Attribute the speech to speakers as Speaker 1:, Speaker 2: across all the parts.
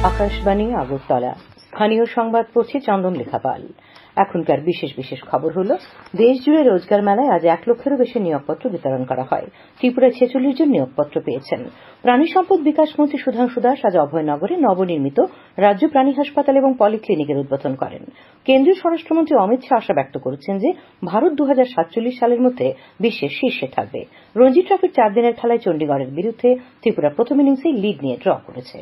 Speaker 1: আকাশবাণী আগরতলা। স্থানীয় সংবাদ পড়ছি চন্দন লেখাপাল। এখনকার বিশেষ বিশেষ খবর হল, দেশ জুড়ে রোজগার মেলায় আজ 1 লক্ষেরও বেশি নিয়োগপত্র বিতরণ করা হয়। ত্রিপুরায় 46 জন নিয়োগপত্র পেয়েছেন। প্রাণী সম্পদ বিকাশ মন্ত্রী সুধাংশু দাস আজ অভয়নগরে নবনির্মিত রাজ্য প্রাণী হাসপাতাল এবং পলিক্লিনিকের উদ্বোধন করেন। কেন্দ্রীয় স্বরাষ্ট্রমন্ত্রী অমিত শাহ আশা ব্যক্ত করেছেন যে ভারত 2047 সালের মধ্যে বিশ্বের শীর্ষে থাকবে। রঞ্জি ট্রফির 4 দিনের খেলায় চণ্ডীগড়ের বিরুদ্ধে ত্রিপুরা প্রথম ইনিংসেই লিড নিয়ে ড্র করেছে।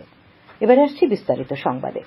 Speaker 1: এবার আসছি বিস্তারিত সংবাদে।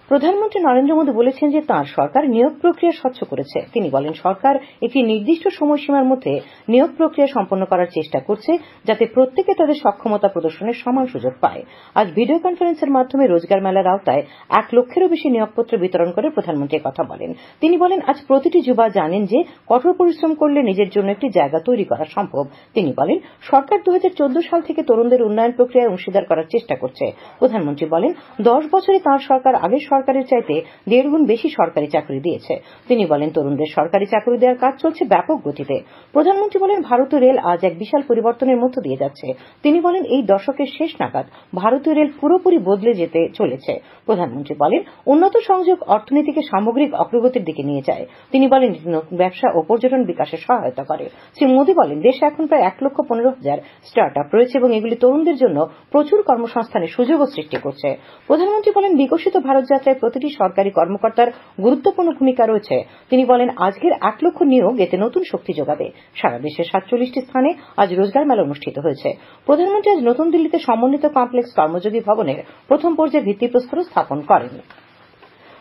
Speaker 1: প্রধানমন্ত্রী নরেন্দ্র মোদী বলেছেন যে তাঁর সরকার নিয়োগ প্রক্রিয়া স্বচ্ছ করেছে। তিনি বলেন, সরকার একটি নির্দিষ্ট সময়সীমার মধ্যে নিয়োগ প্রক্রিয়া সম্পন্ন করার চেষ্টা করছে, যাতে প্রত্যেকে তাদের সক্ষমতা প্রদর্শনের সমান সুযোগ পায়। আজ ভিডিও কনফারেন্সের মাধ্যমে রোজগার মেলার আওতায় 1 লক্ষেরও বেশি নিয়োগপত্র বিতরণ করে প্রধানমন্ত্রী কথা বলেন। তিনি বলেন, আজ প্রতিটি যুবা জানেন যে কঠোর পরিশ্রম করলে নিজের জন্য একটি জায়গা তৈরি করা সম্ভব। তিনি বলেন, সরকার 2014 সাল থেকে তরুণদের উন্নয়ন প্রক্রিয়ায় অংশীদার করার চেষ্টা করছে। প্রধানমন্ত্রী বলেন, 10 বছরে তাঁর সরকার আগের সরকারের চাইতে 1.5 গুণ বেশি সরকারি চাকরি দিয়েছে। তিনি বলেন, তরুণদের সরকারি চাকরি দেওয়ার কাজ চলছে ব্যাপক গতিতে। প্রধানমন্ত্রী বলেন, ভারতীয় রেল আজ এক বিশাল পরিবর্তনের মধ্য দিয়ে যাচ্ছে। তিনি বলেন, এই দশকের শেষ নাগাদ ভারতীয় রেল পুরোপুরি বদলে যেতে চলেছে। প্রধানমন্ত্রী বলেন, উন্নত সংযোগ অর্থনীতিকে সামগ্রিক অগ্রগতির দিকে নিয়ে যায়। তিনি বলেন, এটি নতুন ব্যবসা ও পর্যটন বিকাশে সহায়তা করে। শ্রী মোদী বলেন, দেশে এখন প্রায় 1,15,000 স্টার্ট আপ রয়েছে এবং এগুলি তরুণদের জন্য প্রচুর কর্মসংস্থানের সুযোগও সৃষ্টি করছে। প্রধানমন্ত্রী বলেন, বিকশিত ভারত যাত্রায় প্রতিটি সরকারি কর্মকর্তার গুরুত্বপূর্ণ ভূমিকা রয়েছে। তিনি বলেন, আজকের 1 লক্ষ নিয়োগ এতে নতুন শক্তি যোগাবে। সারা দেশের 47টি স্থানে আজ রোজগার মেলা অনুষ্ঠিত হয়েছে। প্রধানমন্ত্রী আজ নতুন দিল্লিতে সমন্বিত কমপ্লেক্স কর্মযোগী ভবনের প্রথম পর্যায়ে ভিত্তিপ্রস্তর স্থাপন করেন।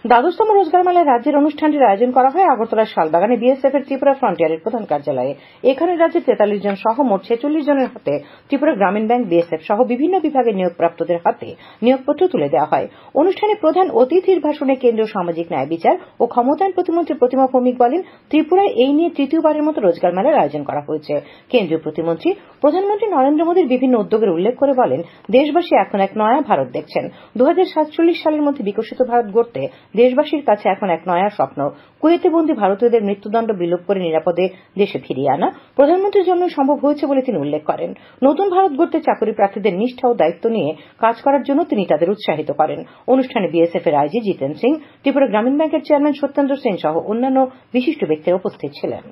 Speaker 1: দ্বাদশতম রোজগার মেলায় রাজ্যের অনুষ্ঠানটির আয়োজন করা হয় আগরতলার শালবাগানে বিএসএফ এর ত্রিপুরা ফ্রন্টিয়ারের প্রধান কার্যালয়ে। এখানে রাজ্যের 43 জন সহ মোট 46 জনের হাতে ত্রিপুরা গ্রামীণ ব্যাংক, বিএসএফ সহ বিভিন্ন বিভাগের নিয়োগপ্রাপ্তদের হাতে নিয়োগপত্র তুলে দেওয়া হয়। অনুষ্ঠানে প্রধান অতিথির ভাষণে কেন্দ্রীয় সামাজিক ন্যায় বিচার ও ক্ষমতায়ন প্রতিমন্ত্রী প্রতিমা ভৌমিক বলেন, ত্রিপুরায় এই নিয়ে তৃতীয়বারের মতো রোজগার মেলার আয়োজন করা হয়েছে। কেন্দ্রীয় প্রতিমন্ত্রী প্রধানমন্ত্রী নরেন্দ্র মোদীর বিভিন্ন উদ্যোগের উল্লেখ করে বলেন, দেশবাসী এখন এক নয়া ভারত দেখছেন। 2047 সালের মধ্যে বিকশিত ভারত গড়তে দেশবাসীর কাছে এখন এক নয়া স্বপ্ন। কুয়েতে বন্দী ভারতীয়দের মৃত্যুদণ্ড বিলোপ করে নিরাপদে দেশে ফিরিয়ে আনা প্রধানমন্ত্রীর জন্য সম্ভব হয়েছে বলে তিনি উল্লেখ করেন। নতুন ভারত গড়তে চাকরি প্রার্থীদের নিষ্ঠা ও দায়িত্ব নিয়ে কাজ করার জন্য তিনি তাদের উৎসাহিত করেন। অনুষ্ঠানে বিএসএফ এর আইজি জিতেন সিং, ত্রিপুরা গ্রামীণ ব্যাংকের চেয়ারম্যান সত্যেন্দ্র সেন সহ অন্যান্য বিশিষ্ট ব্যক্তিরা উপস্থিত ছিলেন।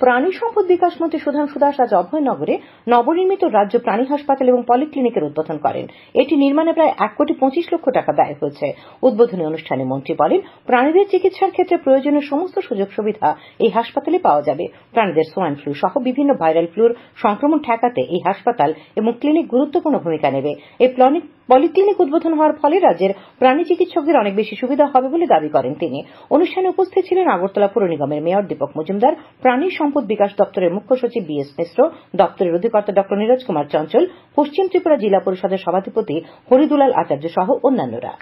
Speaker 1: প্রাণী সম্পদ বিকাশ মন্ত্রী সুধাংশু দাস আজ অভয়নগরে নবনির্মিত রাজ্য প্রাণী হাসপাতাল এবং পলিক্লিনিকের উদ্বোধন করেন। এটি নির্মাণে প্রায় 1,25,00,000 টাকা ব্যয় হয়েছে। উদ্বোধনী অনুষ্ঠানে মন্ত্রী বলেন, প্রাণীদের চিকিৎসার ক্ষেত্রে প্রয়োজনীয় সমস্ত সুযোগ সুবিধা এই হাসপাতালে পাওয়া যাবে। প্রাণীদের সোয়াইন ফ্লু সহ বিভিন্ন ভাইরাল ফ্লুর সংক্রমণ ঠেকাতে এই হাসপাতাল এবং ক্লিনিক গুরুত্বপূর্ণ ভূমিকা নেবে। এই পলিক্লিনিক উদ্বোধন হওয়ার ফলে রাজ্যের প্রাণী চিকিৎসকদের অনেক বেশি সুবিধা হবে বলে দাবি করেন তিনি। অনুষ্ঠানে উপস্থিত ছিলেন আগরতলা পুর নিগমের মেয়র দীপক মজুমদার, প্রাণী সম্পদ বিকাশ দপ্তরের মুখ্য সচিব বিএস মিশ্র, দপ্তরের অধিকর্তা ড নীরজ কুমার চঞ্চল, পশ্চিম ত্রিপুরা জেলা পরিষদের সভাধিপতি হরিদুলাল আচার্য সহ অন্যান্যরা।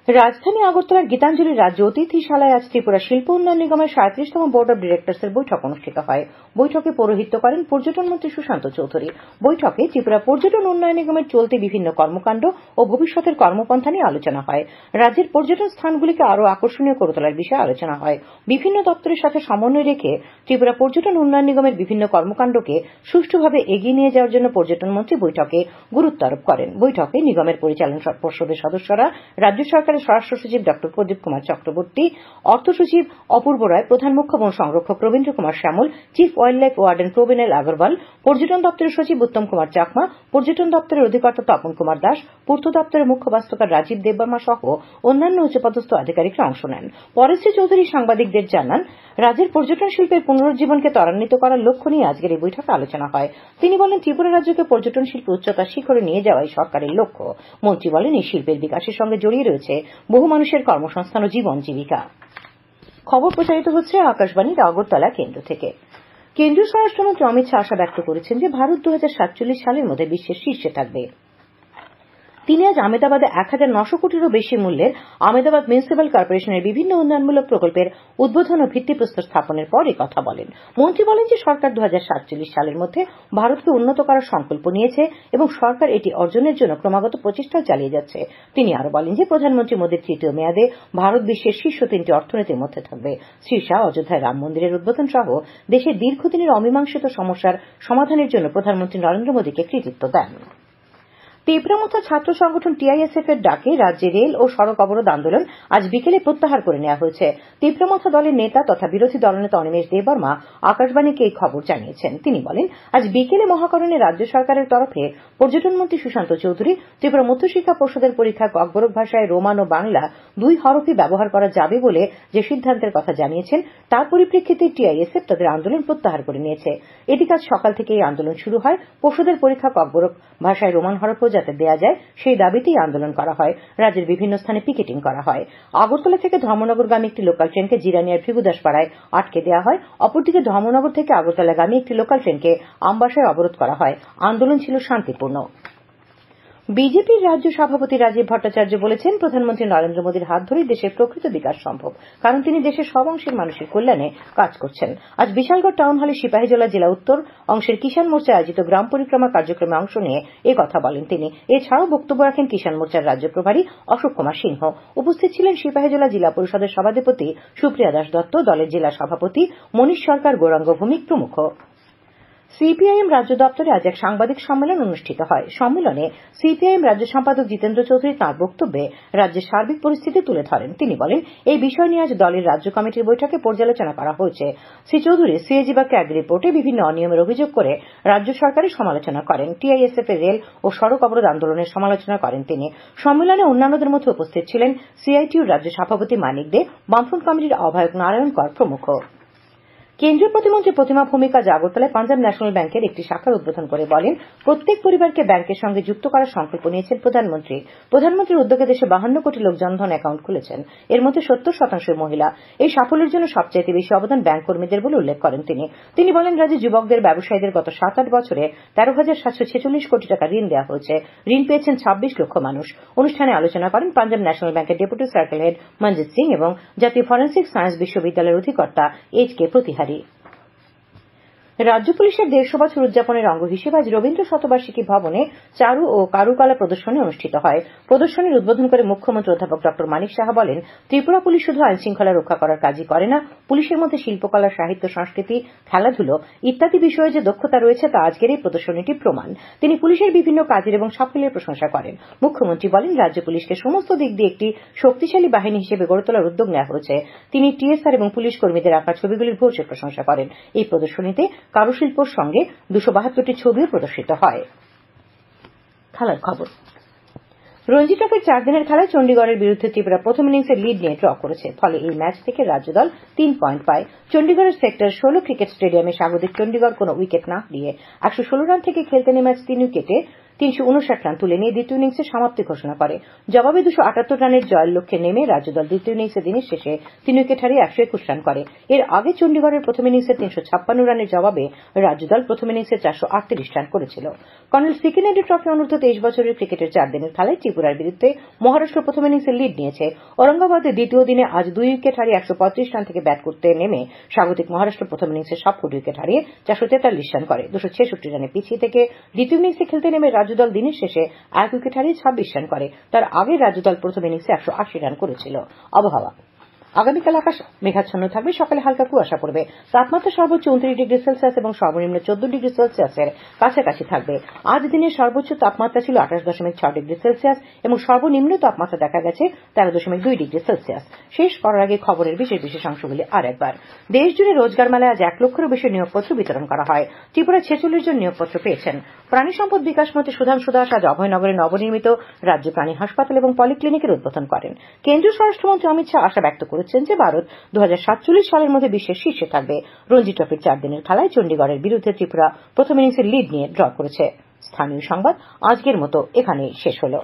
Speaker 1: রাজধানী আগরতলার গীতাঞ্জলি রাজ্য অতিথিশালায় আজ ত্রিপুরা শিল্প উন্নয়ন নিগমের 37তম বোর্ড অব ডিরেক্টরস এর বৈঠক অনুষ্ঠিত হয়। বৈঠকে পৌরোহিত্য করেন পর্যটন মন্ত্রী সুশান্ত চৌধুরী। বৈঠকে ত্রিপুরা পর্যটন উন্নয়ন নিগমের চলতি বিভিন্ন কর্মকাণ্ড ও ভবিষ্যতের কর্মপন্থা নিয়ে আলোচনা হয়। রাজ্যের পর্যটন স্থানগুলিকে আরও আকর্ষণীয় করে তোলার বিষয়ে আলোচনা হয়। বিভিন্ন দপ্তরের সাথে সমন্বয় রেখে ত্রিপুরা পর্যটন উন্নয়ন নিগমের বিভিন্ন কর্মকাণ্ডকে সুষ্ঠুভাবে এগিয়ে নিয়ে যাওয়ার জন্য পর্যটন মন্ত্রী বৈঠকে গুরুত্ব আরোপ করেন। বৈঠকে নিগমের পরিচালন পর্ষদের সদস্যরা, রাজ্য সরকারের স্বরাষ্ট্র সচিব ড প্রদীপ কুমার চক্রবর্তী, অর্থ সচিব অপূর্ব রায়, প্রধান মুখ্য বন সংরক্ষক রবীন্দ্র কুমার শ্যামল, চিফ ওয়াইল্ড লাইফ ওয়ার্ডেন প্রবীণ এল আগরওয়াল, পর্যটন দপ্তরের সচিব উত্তম কুমার চাকমা, পর্যটন দপ্তরের অধিকর্তা তপন কুমার দাস, পূর্ত দপ্তরের মুখ্য বাস্তুকার রাজীব দেববর্মা সহ অন্যান্য উচ্চপদস্থ আধিকারিকরা অংশ নেন। পরে শ্রী চৌধুরী সাংবাদিকদের জানান, রাজ্যের পর্যটন শিল্পের পুনরুজ্জীবনকে ত্বরান্বিত করার লক্ষ্য নিয়ে আজকের এই বৈঠকে আলোচনা হয়। তিনি বলেন, ত্রিপুরা রাজ্যকে পর্যটন শিল্পে উচ্চতার শিখরে নিয়ে যাওয়াই সরকারের লক্ষ্য। মন্ত্রী বলেন, এই শিল্পের বিকাশের সঙ্গে জড়িয়ে রয়েছে বহু মানুষের কর্মসংস্থান ও জীবন জীবিকা। খবর প্রচারিত হচ্ছে আকাশবাণীর আগরতলা কেন্দ্র থেকে। কেন্দ্রীয় স্বরাষ্ট্রমন্ত্রী অমিত শাহ আশা ব্যক্ত করেছেন যে ভারত 2047 সালের মধ্যে বিশ্বের শীর্ষে থাকবে। তিনি আজ আহমেদাবাদে 1,900 কোটিরও বেশি মূল্যের আহমেদাবাদ মিউনিসিপ্যাল কর্পোরেশনের বিভিন্ন উন্নয়নমূলক প্রকল্পের উদ্বোধন ও ভিত্তিপ্রস্তর স্থাপনের পর একথা বলেন। মন্ত্রী বলেন যে সরকার 2047 সালের মধ্যে ভারতকে উন্নত করার সংকল্প নিয়েছে এবং সরকার এটি অর্জনের জন্য ক্রমাগত প্রচেষ্টা চালিয়ে যাচ্ছে। তিনি আরো বলেন যে প্রধানমন্ত্রী মোদীর তৃতীয় মেয়াদে ভারত বিশ্বের শীর্ষ 3টি অর্থনীতির মধ্যে থাকবে। শ্রী শাহ অযোধ্যায় রাম মন্দিরের উদ্বোধন সহ দেশের দীর্ঘদিনের অমীমাংসিত সমস্যার সমাধানের জন্য প্রধানমন্ত্রী নরেন্দ্র মোদীকে কৃতিত্ব দেন। তিপ্রামথা ছাত্র সংগঠন টিআইএসএফ এর ডাকে রাজ্যে রেল ও সড়ক অবরোধ আন্দোলন আজ বিকেলে প্রত্যাহার করে নেওয়া হয়েছে। তিপ্রামথা দলের নেতা তথা বিরোধী দলনেতা অনিমেষ দেববর্মা আকাশবাণীকে এই খবর জানিয়েছেন। তিনি বলেন, আজ বিকেলে মহাকরণে রাজ্য সরকারের তরফে পর্যটন মন্ত্রী সুশান্ত চৌধুরী ত্রিপুরা মধ্যশিক্ষা পর্ষদের পরীক্ষায় ককবরক ভাষায় রোমান ও বাংলা 2 হরফই ব্যবহার করা যাবে বলে যে সিদ্ধান্তের কথা জানিয়েছেন তার পরিপ্রেক্ষিতে টিআইএসএফ তাদের আন্দোলন প্রত্যাহার করে নিয়েছে। এদিকে আজ সকাল থেকে এই আন্দোলন শুরু হয়। পর্ষদের পরীক্ষা ককবরক ভাষায় রোমান হরফও যাতে দেয়া যায় সেই দাবিতেই আন্দোলন করা হয়। রাজ্যের বিভিন্ন স্থানে পিকেটিং করা হয়। আগরতলা থেকে ধর্মনগরগামী একটি লোকাল ট্রেনকে জিরানিয়ার ভৃগুদাসপাড়ায় আটকে দেওয়া হয়। অপরদিকে ধর্মনগর থেকে আগরতলাগামী একটি লোকাল ট্রেনকে আমবাসায় অবরোধ করা হয়। আন্দোলন ছিল শান্তিপূর্ণ। বিজেপির রাজ্য সভাপতি রাজীব ভট্টাচার্য বলেছেন, প্রধানমন্ত্রী নরেন্দ্র মোদীর হাত ধরেই দেশের প্রকৃত বিকাশ সম্ভব, কারণ তিনি দেশের সব অংশের মানুষের কল্যাণে কাজ করছেন। আজ বিশালগড় টাউন হলে সিপাহীজলা জেলা উত্তর অংশের কিষাণ মোর্চা আয়োজিত গ্রাম পরিক্রমা কার্যক্রমে অংশ নিয়ে একথা বলেন তিনি। এছাড়াও বক্তব্য রাখেন কিষাণ মোর্চার রাজ্য প্রভারী অশোক কুমার সিংহ। উপস্থিত ছিলেন সিপাহীজলা জেলা পরিষদের সভাধিপতি সুপ্রিয়া দাস দত্ত, দলের জেলা সভাপতি মনীষ সরকার, গৌরাঙ্গ ভৌমিক প্রমুখ। সিপিআইএম রাজ্য দপ্তরে আজ এক সাংবাদিক সম্মেলন অনুষ্ঠিত হয়। সম্মেলনে সিপিআইএম রাজ্য সম্পাদক জিতেন্দ্র চৌধুরী তাঁর বক্তব্যে রাজ্যের সার্বিক পরিস্থিতি তুলে ধরেন। তিনি বলেন, এই বিষয় নিয়ে আজ দলের রাজ্য কমিটির বৈঠকে পর্যালোচনা করা হয়েছে। শ্রী চৌধুরী সিএজি বা ক্যাগ রিপোর্টে বিভিন্ন অনিয়মের অভিযোগ করে রাজ্য সরকারের সমালোচনা করেন। টিআইএসএফ এর রেল ও সড়ক অবরোধ আন্দোলনের সমালোচনা করেন তিনি। সম্মেলনে অন্যান্যদের মধ্যে উপস্থিত ছিলেন সিআইটিউর রাজ্য সভাপতি মানিক দে, বামফ্রন্ট কমিটির আহ্বায়ক নারায়ণ কর প্রমুখ। কেন্দ্রীয় প্রতিমন্ত্রী প্রতিমা ভৌমিক আজ আগরতলায় পাঞ্জাব ন্যাশনাল ব্যাংকের একটি শাখার উদ্বোধন করে বলেন, প্রত্যেক পরিবারকে ব্যাংকের সঙ্গে যুক্ত করার সংকল্প নিয়েছেন প্রধানমন্ত্রী। প্রধানমন্ত্রীর উদ্যোগে দেশে 52 কোটি লোক জনধন অ্যাকাউন্ট খুলেছেন। এর মধ্যে 70% মহিলা। এই সাফল্যের জন্য সবচাইতে বেশি অবদান ব্যাংক কর্মীদের বলে উল্লেখ করেন তিনি। তিনি বলেন, রাজ্যে যুবকদের ব্যবসায়ীদের গত 7-8 বছরে 13,746 কোটি টাকা ঋণ দেওয়া হয়েছে। ঋণ পেয়েছেন 26 লক্ষ মানুষ। অনুষ্ঠানে আলোচনা করেন পাঞ্জাব ন্যাশনাল ব্যাংকের deputy circle head Manjit Singh এবং জাতীয় ফরেন্সিক সায়েন্স বিশ্ববিদ্যালয়ের অধিকর্তা এইচ.কে প্রতিহারী। রাজ্য পুলিশের 150 বছর উদযাপনের অঙ্গ হিসেবে আজ রবীন্দ্র শতবার্ষিকী ভবনে চারু ও কারুকলা প্রদর্শনী অনুষ্ঠিত হয়। প্রদর্শনীর উদ্বোধন করে মুখ্যমন্ত্রী অধ্যাপক ড মানিক সাহা বলেন, ত্রিপুরা পুলিশ শুধু আইন শৃঙ্খলা রক্ষা করার কাজই করে না, পুলিশের মধ্যে শিল্পকলা, সাহিত্য, সংস্কৃতি, খেলাধুলো ইত্যাদি বিষয়ে যে দক্ষতা রয়েছে তা আজকের এই প্রদর্শনীটি প্রমাণ। তিনি পুলিশের বিভিন্ন কাজের এবং সাফল্যের প্রশংসা করেন। মুখ্যমন্ত্রী বলেন, রাজ্য পুলিশকে সমস্ত দিক দিয়ে একটি শক্তিশালী বাহিনী হিসেবে গড়ে তোলার উদ্যোগ নেওয়া হয়েছে। তিনি টিএসআর এবং পুলিশ কর্মীদের আঁকা ছবিগুলির ভূয়সী প্রশংসা করেন। এই প্রদর্শনীতে কারুশিল্পর সঙ্গে 272টি ছবিও প্রদর্শিত হয়। খেলার খবর। রঞ্জি ট্রফির 4 দিনের খেলায় চণ্ডীগড়ের বিরুদ্ধে ত্রিপুরা প্রথম ইনিংসে লিড নিয়ে ড্র করেছে। ফলে এই ম্যাচ থেকে রাজ্য দল 3 পয়েন্ট পায়। চণ্ডীগড়ের সেক্টর 16 ক্রিকেট স্টেডিয়ামে স্বাগতিক চণ্ডীগড় কোনো উইকেট না হারিয়ে 116 রান থেকে খেলতে নেমে 3 উইকেটে 359 রান তুলে নিয়ে দ্বিতীয় ইনিংসের সমাপ্তি ঘোষণা করে। জবাবে 278 রানের জয়ের লক্ষ্যে নেমে রাজ্য দল দ্বিতীয় ইনিংসে দিনের শেষে 3 উইকেট হারিয়ে 121 রান করে। এর আগে চণ্ডীগড়ের প্রথম ইনিংসে 356 রানের জবাবে রাজ্য দল প্রথম ইনিংসে 438 রান করেছিল। কর্নেল সিকিনেডি ট্রফি অনূর্ধ্ব 23 বছরের ক্রিকেটের 4 দিনের খেলায় ত্রিপুরার বিরুদ্ধে মহারাষ্ট্র প্রথম ইনিংসে লিড নিয়েছে। ঔরঙ্গাবাদে দ্বিতীয় দিনে আজ 2 উইকেট হারিয়ে 135 রান থেকে ব্যাট করতে নেমে স্বাগতিক মহারাষ্ট্র প্রথম ইনিংসে সব 4 উইকেট হারিয়ে 443 রান করে। 266 রানে পিছিয়ে থেকে দ্বিতীয় ইনিংসে খেলতে নেমে রাজ্য দল দিনের শেষে 1 উইকেট হারিয়ে 26 রান করে। তার আগে রাজ্য দল প্রথম ইনিংসে 180 রান করেছিল। আবহাওয়া। আগামীকাল আকাশ মেঘাচ্ছন্ন থাকবে, সকালে হালকা কুয়াশা পড়বে। তাপমাত্রা সর্বোচ্চ 29 ডিগ্রি সেলসিয়াস এবং সর্বনিম্ন 14 ডিগ্রি সেলসিয়াসের কাছাকাছি থাকবে। আজ দিনের সর্বোচ্চ তাপমাত্রা ছিল 28.6 ডিগ্রি সেলসিয়াস এবং সর্বনিম্ন তাপমাত্রা দেখা গেছে 13.2 ডিগ্রি সেলসিয়াস। শেষ করার আগে খবরের বিশেষ বিশেষ অংশগুলি আর একবার। দেশ জুড়ে রোজগার মেলায় আজ 1 লক্ষেরও বেশি নিয়োগপত্র বিতরণ করা হয়। ত্রিপুরায় 46 জন নিয়োগপত্র পেয়েছেন। প্রাণী সম্পদ বিকাশ মন্ত্রী সুধাংশু দাস আজ অভয়নগরে নবনির্মিত রাজ্য প্রাণী হাসপাতাল এবং পলিক্লিনিকের উদ্বোধন করেন। কেন্দ্রীয় স্বরাষ্ট্রমন্ত্রী অমিত শাহ আশা ব্যক্ত করেছেন যে ভারত 2047 সালের মধ্যে বিশ্বের শীর্ষে থাকবে। রঞ্জি ট্রফির 4 দিনের খেলায় চণ্ডীগড়ের বিরুদ্ধে ত্রিপুরা প্রথম ইনিংসে লিড নিয়ে ড্র করেছে। স্থানীয় সংবাদ আজকের মতো এখানেই শেষ হলো।